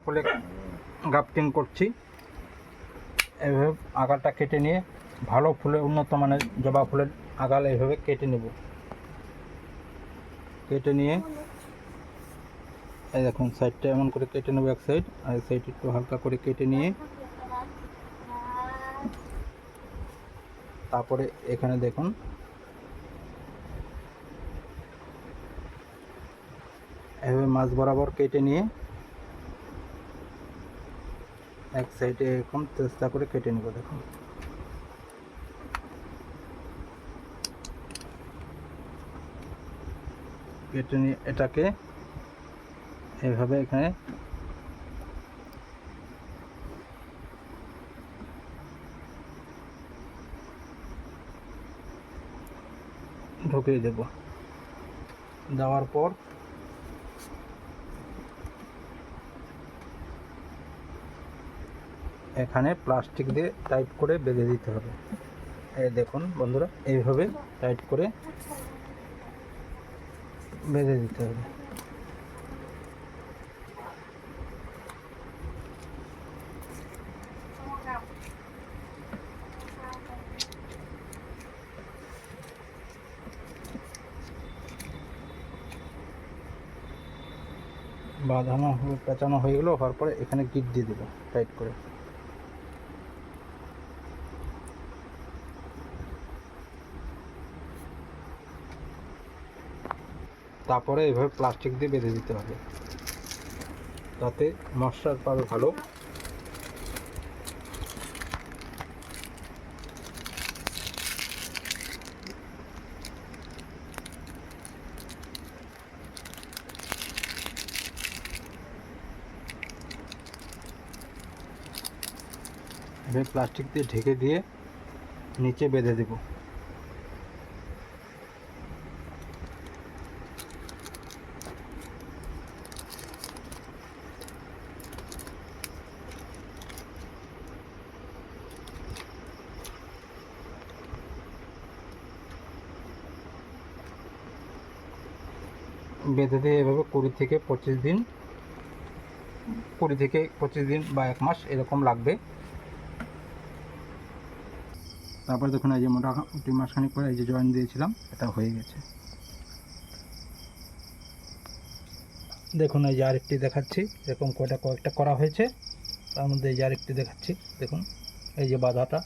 ফুলে গ্রাফটিং করছি। এইভাবে আগালটা কেটে নিয়ে ভালো ফুলের উন্নত মানের জবা ফুলের আগাল এইভাবে কেটে নেব। কেটে নিয়ে এই দেখুন সাইডটা এমন করে কেটে নেব, এক সাইড, আর এক সাইড একটু হালকা করে কেটে নিয়ে তারপরে এখানে দেখুন এভাবে মাছ বরাবর কেটে নিয়ে এক সাইডে এরকম চেষ্টা করে কেটে নেব। দেখুন কেটে নিয়ে এটাকে এইভাবে এখানে ঢুকিয়ে দেব। দেওয়ার পর এখানে প্লাস্টিক দিয়ে টাইট করে বেঁধে দিতে হবে। এই দেখুন বন্ধুরা, এইভাবে টাইট করে বেঁধে দিতে হবে। বাঁধানো পেঁচানো হয়ে গেলো, হওয়ার পরে এখানে গিট দিয়ে দেবো টাইট করে। তারপরে এইভাবে প্লাস্টিক দিয়ে বেঁধে দিতে হবে, তাতে মশার পাবে ভালো। এভাবে প্লাস্টিক দিয়ে ঢেকে দিয়ে নিচে বেঁধে দেব। বেঁধে দিয়ে এভাবে 20 থেকে 25 দিন, 20 থেকে 25 দিন বা 1 মাস এরকম লাগবে। তারপর দেখুন এই যে মোটামুটি মাসখানিক পরে এই যে জয়েন দিয়েছিলাম, এটা হয়ে গেছে। দেখুন এই যে আরেকটি দেখাচ্ছি, এরকম কয়েকটা করা হয়েছে, তার মধ্যে এই যে আরেকটি দেখাচ্ছি। দেখুন এই যে বাঁধাটা